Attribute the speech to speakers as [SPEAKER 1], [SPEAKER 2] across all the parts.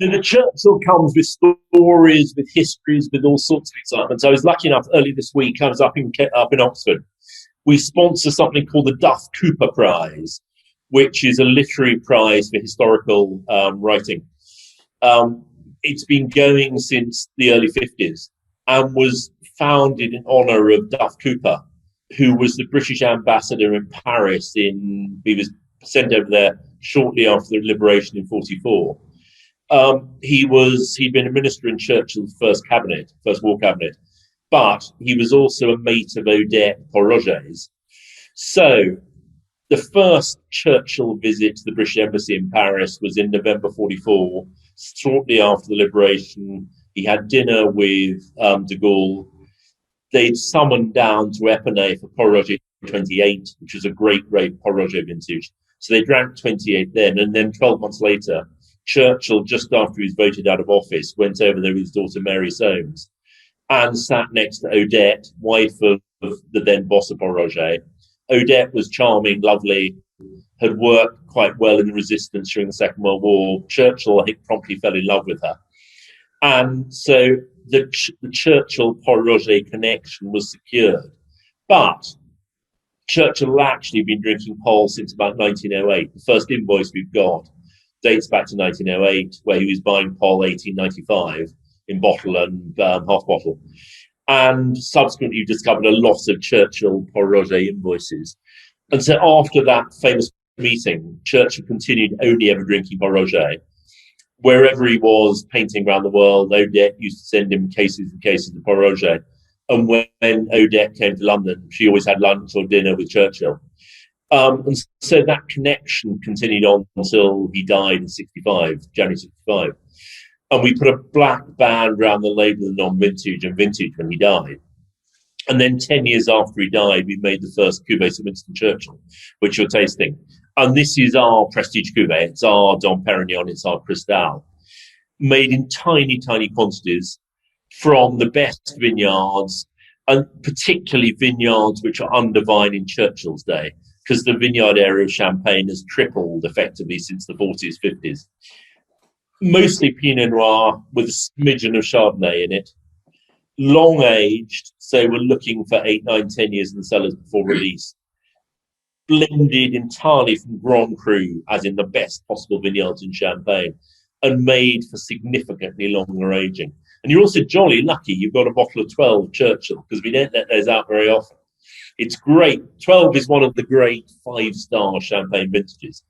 [SPEAKER 1] So the Churchill comes with stories, with histories, with all sorts of excitement. So I was lucky enough early this week, I was up in Oxford. We sponsor something called the Duff Cooper Prize, which is a literary prize for historical writing. It's been going since the early 50s and was founded in honour of Duff Cooper, who was the British ambassador in Paris. He was sent over there shortly after the liberation in 1944. He'd been a minister in Churchill's first war cabinet, but he was also a mate of Odette Pol Roger's. So the first Churchill visit to the British Embassy in Paris was in November 1944, shortly after the liberation. He had dinner with de Gaulle. They'd summoned down to Epinay for Pol Roger 28, which was a great Pol Roger vintage. So they drank 28 then, and then 12 months later, Churchill, just after he was voted out of office, went over there with his daughter Mary Soames and sat next to Odette, wife of the then boss of Pol Roger. Odette was charming, lovely, had worked quite well in the resistance during the Second World War. Churchill, I think, promptly fell in love with her. And so the Churchill-Pol Roger connection was secured. But Churchill had actually been drinking Pol since about 1908. The first invoice we've got dates back to 1908, where he was buying Pol 1895 in bottle and half bottle. And subsequently, you discovered a lot of Churchill-Pol Roger invoices. And so after that famous meeting, Churchill continued only ever drinking Pol Roger. Wherever he was painting around the world, Odette used to send him cases and cases of Pol Roger. And when Odette came to London, she always had lunch or dinner with Churchill. And so that connection continued on until he died in January 65. And we put a black band around the label of non-vintage and vintage when he died. And then 10 years after he died, we made the first cuvée of Winston Churchill, which you're tasting. And this is our prestige cuvée. It's our Dom Perignon. It's our Cristal, made in tiny, tiny quantities from the best vineyards, and particularly vineyards which are under vine in Churchill's day, because the vineyard area of Champagne has tripled effectively since the 40s, 50s. Mostly Pinot Noir with a smidgen of Chardonnay in it. Long aged, so we're looking for 8, 9, 10 years in the cellars before release. Blended entirely from Grand Cru, as in the best possible vineyards in Champagne, and made for significantly longer aging. And you're also jolly lucky you've got a bottle of 12 Churchill, because we don't let those out very often. It's great. 12 is one of the great 5-star Champagne vintages.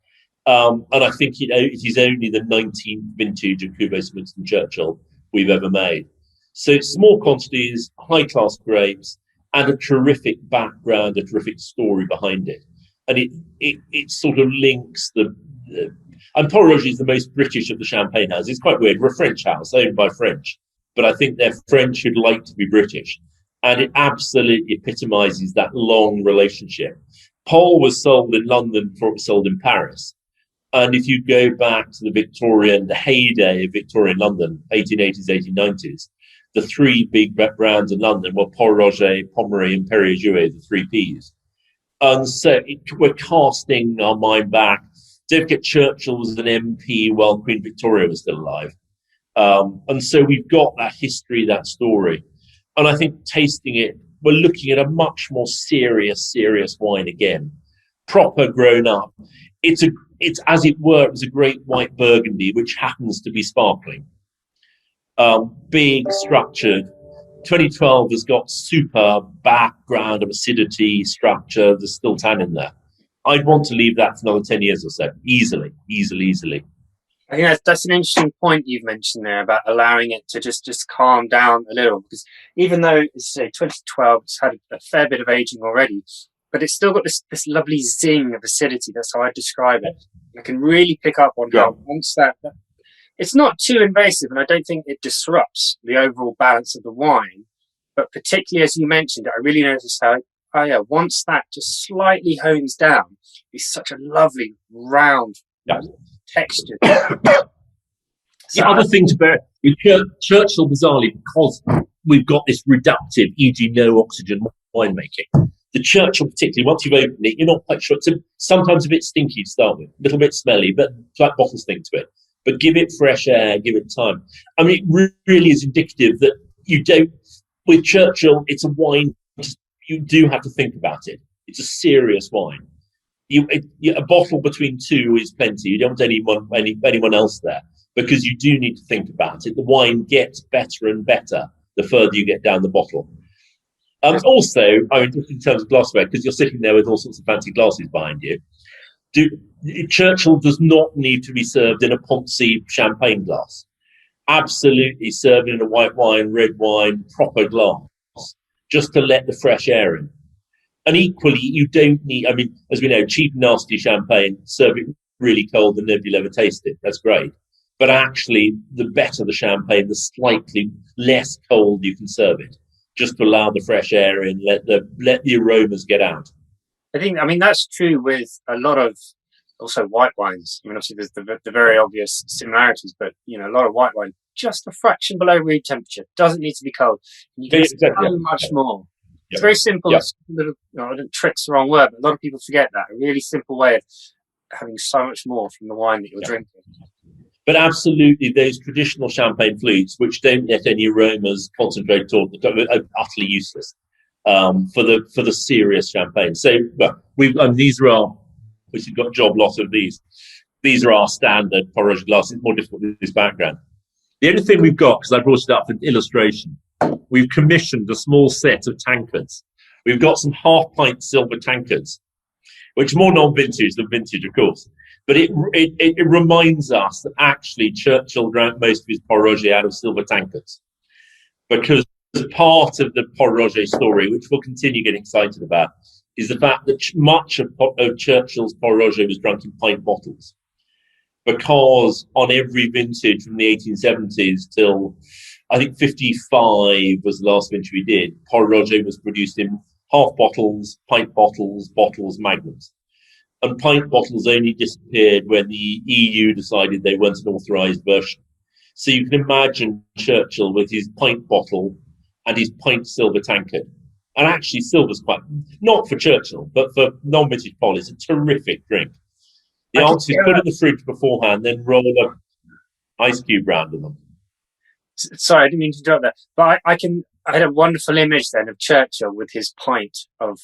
[SPEAKER 1] And I think it is only the 19th vintage of Cuvée Winston Churchill we've ever made. So small quantities, high-class grapes, and a terrific background, a terrific story behind it. And it sort of links and Pol Roger is the most British of the Champagne houses. It's quite weird. We're a French house, owned by French, but I think they're French who'd like to be British. And it absolutely epitomizes that long relationship. Pol was sold in London before it was sold in Paris. And if you go back to the heyday of Victorian London, 1880s, 1890s, the three big brands in London were Pol Roger, Pommery, and Perrier-Jouet, the three Ps. And so we're casting our mind back. Don't forget Churchill was an MP while Queen Victoria was still alive. And so we've got that history, that story. And I think tasting it, we're looking at a much more serious wine again. Proper grown up. It's as it were, it was a great white Burgundy, which happens to be sparkling. Big, structured. 2012 has got super background of acidity, structure. There's still tannin there. I'd want to leave that for another 10 years or so, easily.
[SPEAKER 2] I think that's an interesting point you've mentioned there about allowing it to just calm down a little, because even though it's 2012, it's had a fair bit of aging already, but it's still got this lovely zing of acidity. That's how I describe it. I can really pick up on how once that it's not too invasive, and I don't think it disrupts the overall balance of the wine. But particularly, as you mentioned, I really noticed how, once that just slightly hones down, it's such a lovely, round texture.
[SPEAKER 1] The other thing to bear with Churchill, bizarrely, because we've got this reductive, e.g. no oxygen winemaking, the Churchill particularly, once you've opened it, you're not quite sure. It's sometimes a bit stinky to start with, a little bit smelly, but like bottle stink to it. but give it fresh air, give it time. I mean, it really is indicative that you don't, with Churchill, it's a wine, you do have to think about it. It's a serious wine. A bottle between two is plenty. You don't want anyone else there, because you do need to think about it. The wine gets better and better the further you get down the bottle. Also, I mean, just in terms of glassware, because you're sitting there with all sorts of fancy glasses behind you, Churchill does not need to be served in a Ponzi champagne glass. Absolutely served in a white wine, red wine, proper glass, just to let the fresh air in. And equally, you don't need, I mean, as we know, cheap, nasty champagne, serve it really cold and nobody will ever taste it. That's great. But actually, the better the champagne, the slightly less cold you can serve it, just to allow the fresh air in, let the aromas get out.
[SPEAKER 2] I mean, that's true with a lot of also white wines. I mean, obviously there's the very obvious similarities, but, you know, a lot of white wine, just a fraction below room temperature, doesn't need to be cold. And you get so much more. It's very simple. Little, trick's the wrong word, but a lot of people forget that. A really simple way of having so much more from the wine that you're drinking.
[SPEAKER 1] But absolutely, those traditional champagne flutes, which don't get any aromas concentrated, are utterly useless for the serious champagne. So, these are our, which we've got a job lot of these. These are our standard Pol Roger glasses. It's more difficult with this background. The only thing we've got, because I brought it up for illustration, we've commissioned a small set of tankards. We've got some half-pint silver tankards, which are more non-vintage than vintage, of course. But it reminds us that actually Churchill drank most of his Pol Roger out of silver tankards. Because part of the Pol Roger story, which we'll continue getting excited about, is the fact that much of Churchill's Pol Roger was drunk in pint bottles. Because on every vintage from the 1870s till, I think, 55 was the last vintage we did, Pol Roger was produced in half bottles, pint bottles, magnums. And pint bottles only disappeared when the EU decided they weren't an authorised version. So you can imagine Churchill with his pint bottle and his pint silver tankard. And actually, silver's quite, not for Churchill, but for non-vintage Pol, it's a terrific drink. The answer is put in the fridge beforehand, then roll an ice cube round in them.
[SPEAKER 2] Sorry, I didn't mean to interrupt that. But I had a wonderful image then of Churchill with his pint of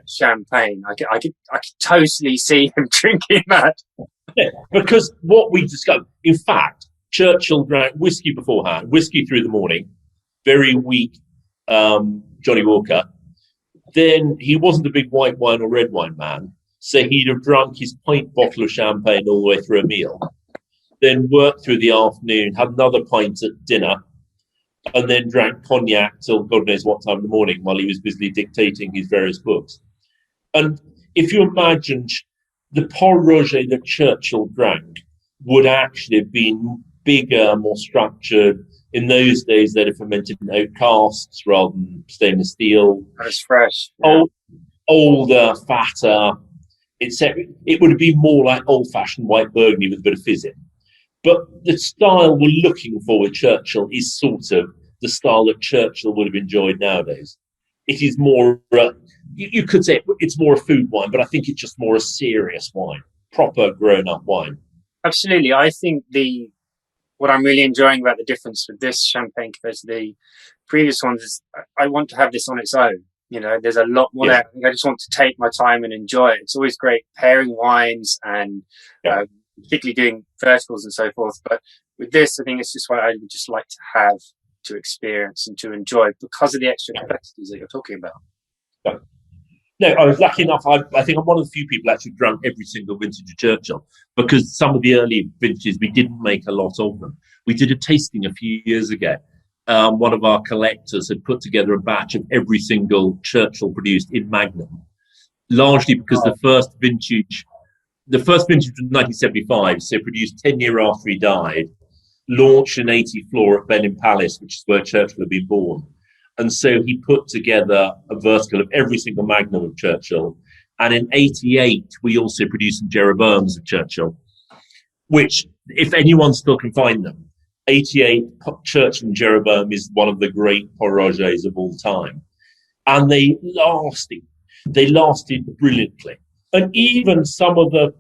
[SPEAKER 2] champagne. I could totally see him drinking that.
[SPEAKER 1] Yeah, because what we discovered, in fact, Churchill drank whiskey beforehand, whiskey through the morning, very weak Johnny Walker. Then he wasn't a big white wine or red wine man, so he'd have drunk his pint bottle of champagne all the way through a meal, then worked through the afternoon, had another pint at dinner, and then drank cognac till God knows what time in the morning while he was busily dictating his various books. And if you imagine the Pol Roger that Churchill drank would actually have been bigger, more structured. In those days, they'd have fermented in oak casks rather than stainless steel.
[SPEAKER 2] That was fresh. Yeah.
[SPEAKER 1] Older, fatter. It would have been more like old-fashioned white Burgundy with a bit of fizz in. But the style we're looking for with Churchill is sort of the style that Churchill would have enjoyed nowadays. It is more, you could say it's more a food wine, but I think it's just more a serious wine, proper grown-up wine.
[SPEAKER 2] Absolutely. I think what I'm really enjoying about the difference with this champagne compared to the previous ones is I want to have this on its own. You know, there's a lot more there. I just want to take my time and enjoy it. It's always great pairing wines and particularly doing verticals and so forth. But with this, I think it's just what I would just like to have, to experience and to enjoy because of the extra complexities that you're talking about.
[SPEAKER 1] Yeah. No, I was lucky enough. I think I'm one of the few people actually drunk every single vintage of Churchill, because some of the early vintages, we didn't make a lot of them. We did a tasting a few years ago. One of our collectors had put together a batch of every single Churchill produced in Magnum, largely because the first vintage was 1975, so produced 10 years after he died, launched an 80 floor at Benin Palace, which is where Churchill had been born. And so he put together a vertical of every single Magnum of Churchill. And in 88, we also produced some Jeroboams of Churchill, which, if anyone still can find them, 88 Churchill and Jeroboam is one of the great Pol Rogers of all time. And they lasted brilliantly. And even some of the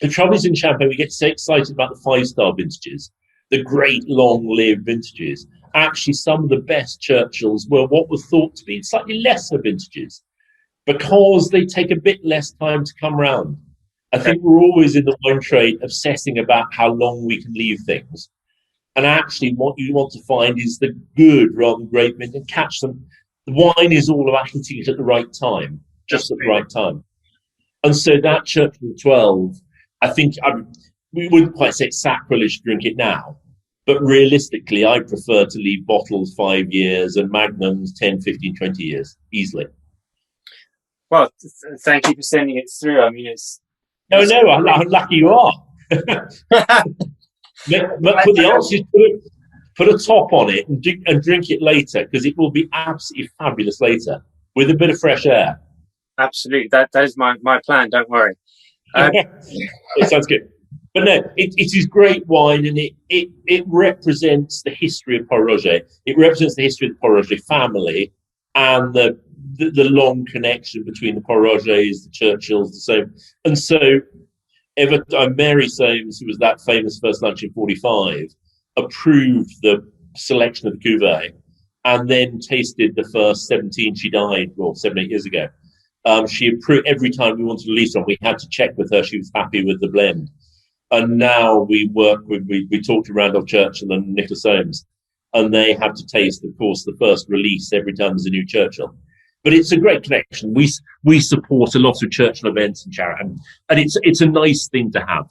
[SPEAKER 1] The trouble is in Champagne, we get so excited about the 5-star vintages, the great long-lived vintages. Actually, some of the best Churchills were what were thought to be slightly lesser vintages because they take a bit less time to come round. I think we're always in the wine trade obsessing about how long we can leave things. And actually, what you want to find is the good rather than great mint and catch them. The wine is all about hitting it at the right time, just at the right time. And so that Churchill 12, I think we wouldn't quite say it's sacrilege to drink it now, but realistically, I prefer to leave bottles 5 years and magnums 10, 15, 20 years, easily.
[SPEAKER 2] Well, thank you for sending it through. I mean, it's...
[SPEAKER 1] No, how lucky you are. But the answer is put a top on it and drink it later, because it will be absolutely fabulous later with a bit of fresh air.
[SPEAKER 2] Absolutely. That is my plan. Don't worry.
[SPEAKER 1] It sounds good. But no, it is great wine, and it represents the history of Pol Roger. It represents the history of the Pol Roger family and the long connection between the Pol Rogers, the Churchills, the Soames. And so Mary Soames, who was that famous first lunch in 45, approved the selection of the cuvee and then tasted the first 17. She died, 7, 8 years ago. She approved every time we wanted to release one. We had to check with her. She was happy with the blend. And now we talked to Randolph Churchill and Nicholas Soames, and they have to taste, of course, the first release every time there's a new Churchill. But it's a great connection. We support a lot of Churchill events and charity, and it's a nice thing to have.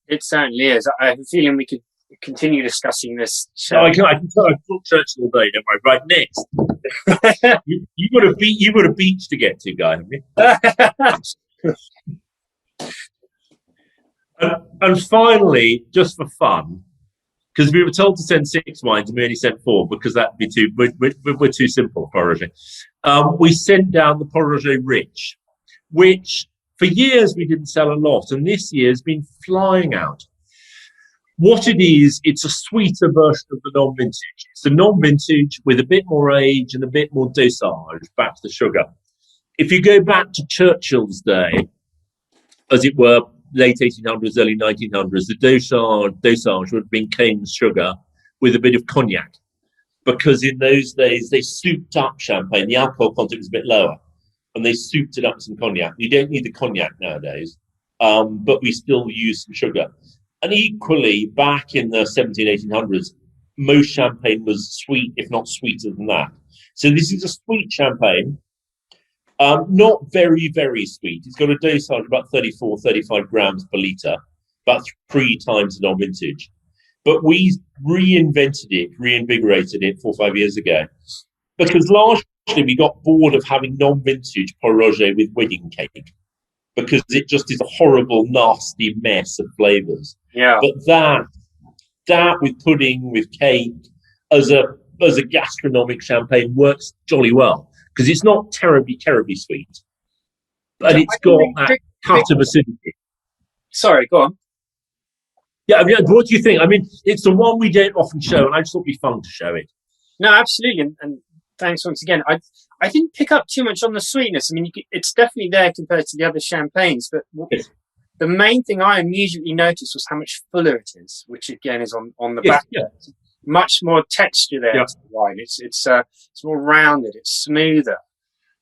[SPEAKER 2] It certainly is. I have a feeling we could continue discussing this.
[SPEAKER 1] I can talk Churchill all day. Don't worry. Right, next. you got a beach to get to, guy, haven't you? And finally, just for fun, because we were told to send 6 wines and we only sent 4 because that'd be we're too simple, Pol Roger. We sent down the Pol Roger Rich, which for years we didn't sell a lot, and this year has been flying out. What it is, it's a sweeter version of the non-vintage. It's a non-vintage with a bit more age and a bit more dosage back to the sugar. If you go back to Churchill's day, as it were, late 1800s, early 1900s, the dosage would have been cane sugar with a bit of cognac, because in those days they souped up champagne. The alcohol content was a bit lower, and they souped it up with some cognac. You don't need the cognac nowadays, but we still use some sugar. And equally, back in the 1800s, most champagne was sweet, if not sweeter than that. So this is a sweet champagne. Not very, very sweet. It's got a dosage of about 34, 35 grams per litre, about 3 times the non-vintage. But we reinvigorated it 4 or 5 years ago, because largely we got bored of having non-vintage Pol Roger with wedding cake, because it just is a horrible, nasty mess of flavours.
[SPEAKER 2] Yeah.
[SPEAKER 1] But that with pudding, with cake, as a gastronomic champagne works jolly well, because it's not terribly sweet, but it's got that cut of acidity.
[SPEAKER 2] Sorry, go on.
[SPEAKER 1] Yeah, I mean, what do you think? I mean, it's the one we don't often show, and I just thought it'd be fun to show it.
[SPEAKER 2] No, absolutely, and thanks once again. I didn't pick up too much on the sweetness. I mean, it's definitely there compared to the other champagnes, but
[SPEAKER 1] yes.
[SPEAKER 2] The main thing I immediately noticed was how much fuller it is, which again is on the back.
[SPEAKER 1] Yeah.
[SPEAKER 2] Much more texture there to the wine. It's more rounded. It's smoother.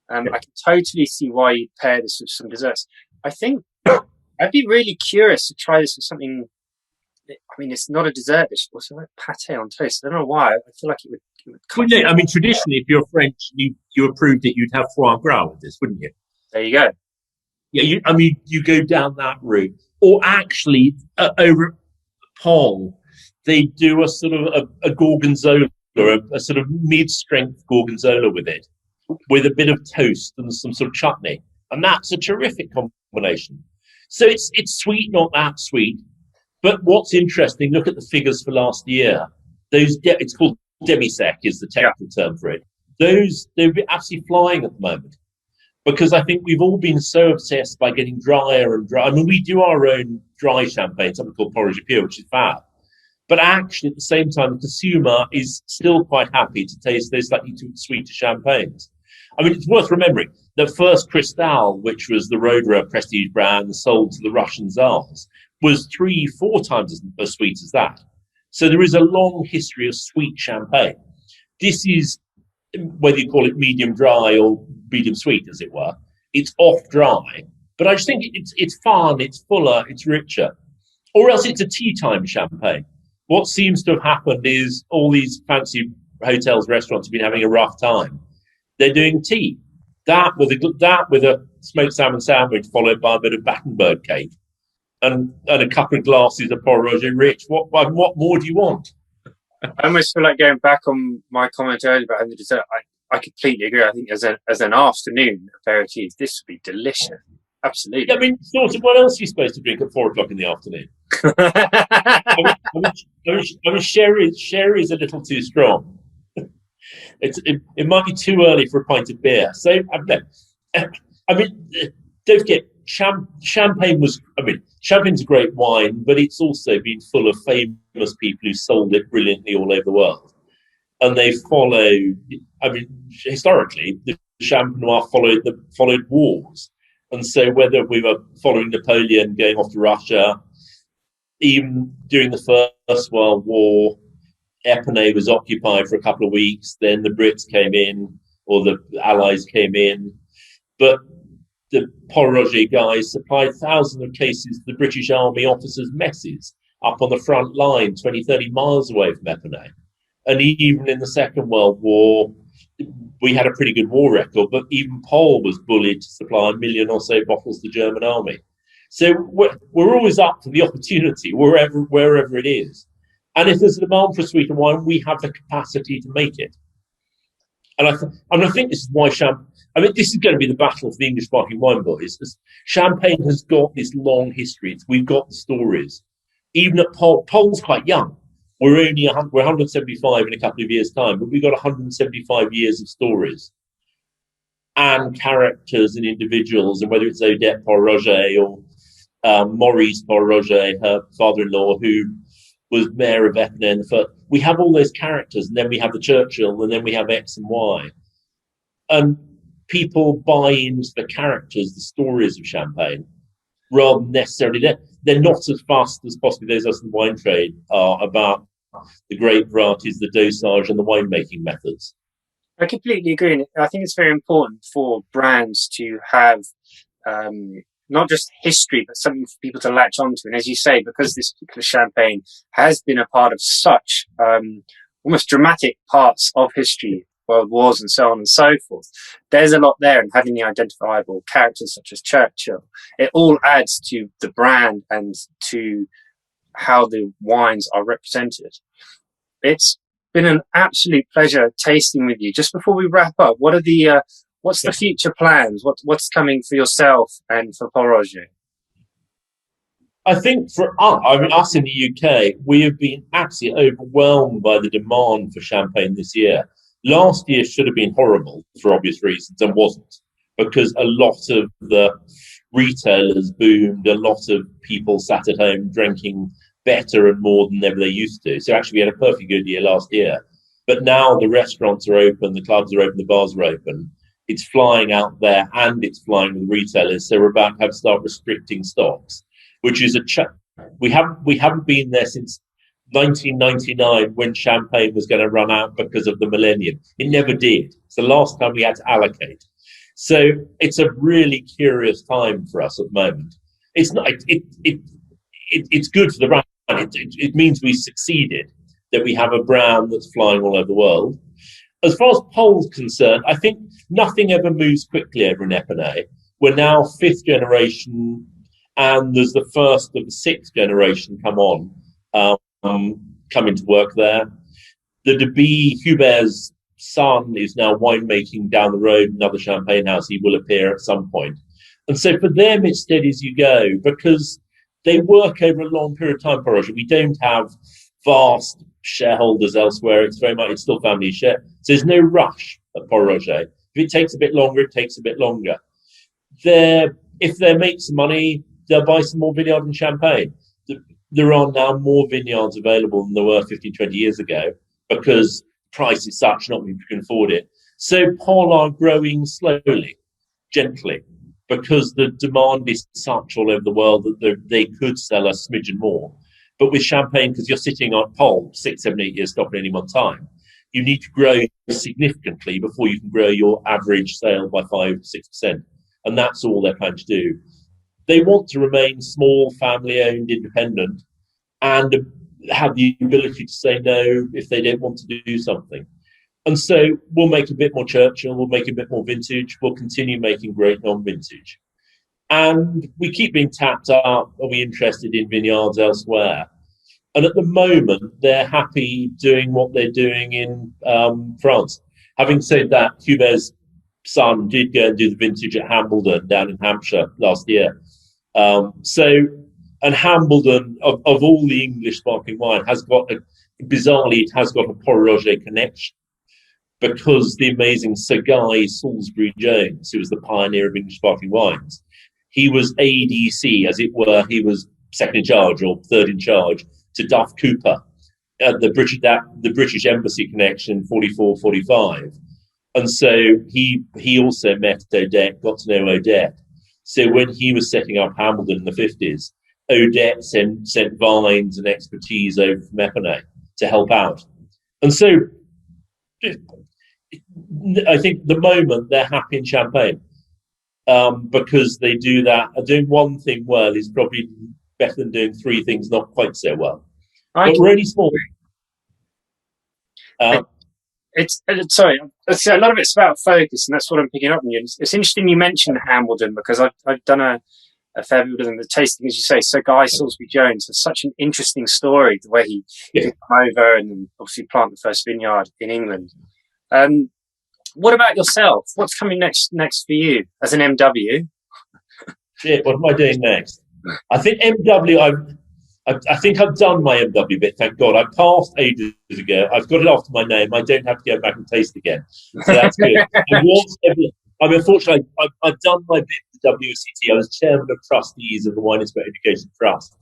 [SPEAKER 2] I can totally see why you'd pair this with some desserts. I think I'd be really curious to try this with something. I mean, it's not a dessert dish. It's also like pâté on toast. I don't know why. I feel like it would
[SPEAKER 1] well, no, I mean, traditionally, if you're French, you approved it, you'd have foie gras with this, wouldn't you?
[SPEAKER 2] There you go.
[SPEAKER 1] Yeah, you go down that route. Or actually, over at Pol, they do a sort of a gorgonzola, a sort of mid-strength gorgonzola with it, with a bit of toast and some sort of chutney. And that's a terrific combination. So it's sweet, not that sweet. But what's interesting, look at the figures for last year. It's called demi-sec is the technical term for it. They're absolutely flying at the moment, because I think we've all been so obsessed by getting drier and drier. I mean, we do our own dry champagne, something called Pol Roger Pure, which is fab. But actually, at the same time, the consumer is still quite happy to taste those slightly too sweeter champagnes. I mean, it's worth remembering that first Cristal, which was the Roederer prestige brand sold to the Russian Tsars, was 3-4 times as sweet as that. So there is a long history of sweet champagne. This is, whether you call it medium dry or medium sweet, as it were, it's off dry. But I just think it's fun, it's fuller, it's richer. Or else it's a tea time champagne. What seems to have happened is all these fancy hotels, restaurants have been having a rough time. They're doing tea. That with a smoked salmon sandwich followed by a bit of Battenberg cake and a couple of glasses of Pol Roger Rich. What more do you want?
[SPEAKER 2] I almost feel like going back on my comment earlier about having the dessert. I completely agree. I think as an afternoon aperitif, this would be delicious. Absolutely.
[SPEAKER 1] Yeah, I mean, sort of. What else are you supposed to drink at 4 o'clock in the afternoon? I mean, sherry is a little too strong. It might be too early for a pint of beer. So I mean, don't forget, champagne was. I mean, champagne's a great wine, but it's also been full of famous people who sold it brilliantly all over the world, and they followed. I mean, historically, the Champenois followed wars, and so whether we were following Napoleon going off to Russia, even during the First World War, Epernay was occupied for a couple of weeks. Then the Brits came in, or the Allies came in, but the Pol Roger guys supplied thousands of cases to the British Army officers' messes up on the front line, 20, 30 miles away from Epernay. And even in the Second World War, we had a pretty good war record, but even Pol was bullied to supply 1 million or so bottles to the German army. So we're always up for the opportunity, wherever it is. And if there's a demand for sweetened wine, we have the capacity to make it. And I think this is why this is going to be the battle for the English sparkling wine boys. Champagne has got this long history. We've got the stories. Even at Pol's quite young. We're 175 in a couple of years' time, but we've got 175 years of stories and characters and individuals, and whether it's Odette Pol Roger or Maurice Pol Roger, her father-in-law, who was mayor of Epernay. We have all those characters, and then we have the Churchill, and then we have X and Y. And people buy into the characters, the stories of champagne, rather than necessarily they're not as fast as possibly those of us in the wine trade are about the grape varieties, the dosage, and the winemaking methods.
[SPEAKER 2] I completely agree. And I think it's very important for brands to have not just history, but something for people to latch onto. And as you say, because this particular champagne has been a part of such almost dramatic parts of history, world wars and so on and so forth, there's a lot there. And having the identifiable characters such as Churchill, it all adds to the brand and to how the wines are represented. It's been an absolute pleasure tasting with you. Just before we wrap up, what's the future plans? What's coming for yourself and for Pol Roger?
[SPEAKER 1] I think for us in the UK, we have been absolutely overwhelmed by the demand for champagne this year. Last year should have been horrible for obvious reasons and wasn't, because a lot of the retailers boomed, a lot of people sat at home drinking better and more than ever they used to. So actually we had a perfectly good year last year. But now the restaurants are open, the clubs are open, the bars are open. It's flying out there and it's flying with retailers. So we're about to have to start restricting stocks, which is we haven't been there since 1999 when champagne was going to run out because of the millennium. It never did. It's the last time we had to allocate. So it's a really curious time for us at the moment. It's not. It's good for the brand. It means we succeeded, that we have a brand that's flying all over the world. As far as Pol's concerned, I think nothing ever moves quickly over in Epernay. We're now 5th generation, and there's the first of the 6th generation coming to work there. The De Hubert's son is now winemaking down the road, another champagne house. He will appear at some point. And so for them, it's steady as you go, because they work over a long period of time, Pol Roger. We don't have vast shareholders elsewhere. It's still family share. So there's no rush at Pol Roger. If it takes a bit longer, it takes a bit longer. If they make some money, they'll buy some more vineyard and champagne. There are now more vineyards available than there were 15, 20 years ago, because price is such, not many people can afford it. So Pol are growing slowly, gently, because the demand is such all over the world that they could sell a smidgen more. But with champagne, because you're sitting on Pol 6, 7, 8 years stock at any one time, you need to grow significantly before you can grow your average sale by 5-6%. And that's all they're planning to do. They want to remain small, family-owned, independent, and have the ability to say no if they don't want to do something. And so we'll make a bit more Churchill, we'll make a bit more vintage, we'll continue making great non-vintage. And we keep being tapped up, are we interested in vineyards elsewhere? And at the moment, they're happy doing what they're doing in France. Having said that, Hubert's son did go and do the vintage at Hambledon down in Hampshire last year. And Hambledon, of all the English sparkling wine, bizarrely, it has got a Pol Roger connection, because the amazing Sir Guy Salisbury Jones, who was the pioneer of English sparkling wines, he was ADC, as it were. He was second in charge or third in charge to Duff Cooper at the British Embassy connection, 44, 45. And so he also met Odette, got to know Odette. So when he was setting up Hambledon in the 50s, Odette sent vines and expertise over from Epinay to help out. And so I think at the moment they're happy in Champagne because they do that. Doing one thing well is probably better than doing three things not quite so well. But we're only small.
[SPEAKER 2] Sorry, a lot of it's about focus, and that's what I'm picking up on you. It's interesting you mentioned Hambledon, because I've done a fair bit of the tasting, as you say. Sir Guy Salisbury Jones has such an interesting story, the way he came over and obviously plant the first vineyard in England. What about yourself? What's coming next for you as an MW?
[SPEAKER 1] Shit, what am I doing next? I think MW, I think I've done my MW bit, thank God. I passed ages ago. I've got it after my name. I don't have to go back and taste again. So that's good. Unfortunately, I've done my bit with the WCT. I was chairman of trustees of the Wine and Spirit Education Trust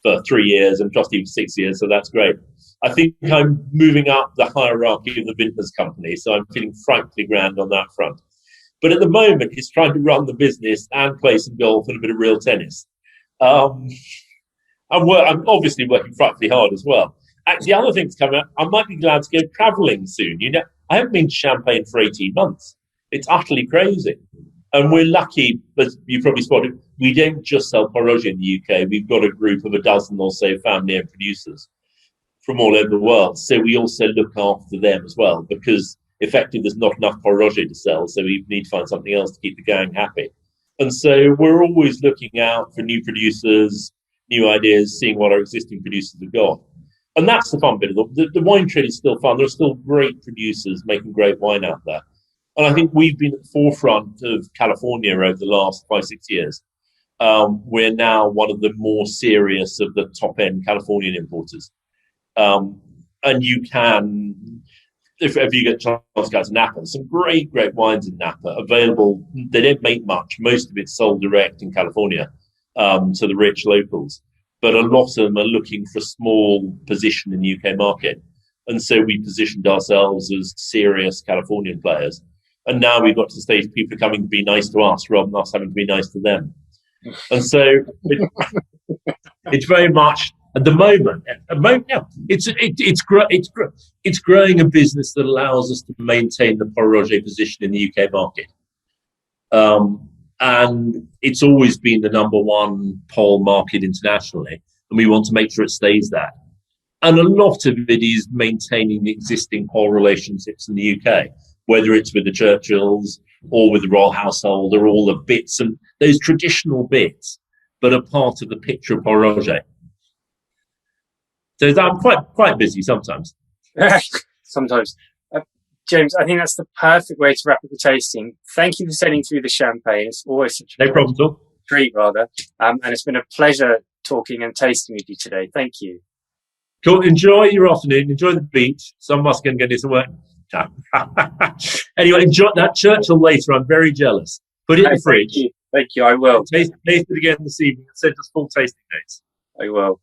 [SPEAKER 1] for 3 years and trustee for 6 years, so that's great. I think I'm moving up the hierarchy of the Vintners Company, so I'm feeling frightfully grand on that front. But at the moment, it's trying to run the business and play some golf and a bit of real tennis. I'm obviously working frightfully hard as well. Actually, the other thing's coming up, I might be glad to go travelling soon. You know, I haven't been to Champagne for 18 months. It's utterly crazy. And we're lucky, as you probably spotted, we don't just sell Pol Roger in the UK. We've got a group of a dozen or so family-owned producers from all over the world. So we also look after them as well, because effectively there's not enough Pol Roger to sell, so we need to find something else to keep the gang happy. And so we're always looking out for new producers, new ideas, seeing what our existing producers have got. And that's the fun bit of the wine trade is still fun. There are still great producers making great wine out there. And I think we've been at the forefront of California over the last 5-6 years. We're now one of the more serious of the top-end Californian importers. And you can, if you get a chance to go to Napa, there's some great wines in Napa available. They don't make much. Most of it's sold direct in California to the rich locals. But a lot of them are looking for a small position in the UK market. And so we positioned ourselves as serious Californian players. And now we've got to the stage people are coming to be nice to us rather than us having to be nice to them. And so it's very much, at the moment, it's growing a business that allows us to maintain the Pol Roger position in the UK market. And it's always been the number one Pol market internationally, and we want to make sure it stays that. And a lot of it is maintaining the existing Pol relationships in the UK, whether it's with the Churchills or with the royal household, or all the bits and those traditional bits, but are part of the picture of Pol Roger. So I'm quite busy sometimes.
[SPEAKER 2] Sometimes. James, I think that's the perfect way to wrap up the tasting. Thank you for sending through the champagne. It's always such a
[SPEAKER 1] problem at all.
[SPEAKER 2] Treat, rather. And it's been a pleasure talking and tasting with you today. Thank you.
[SPEAKER 1] Cool. Enjoy your afternoon. Enjoy the beach. Some of us can get this to work. Anyway, enjoy that Churchill later. I'm very jealous. Put it in the fridge.
[SPEAKER 2] Thank you. I will.
[SPEAKER 1] Taste it again this evening and send us full tasting notes.
[SPEAKER 2] I will.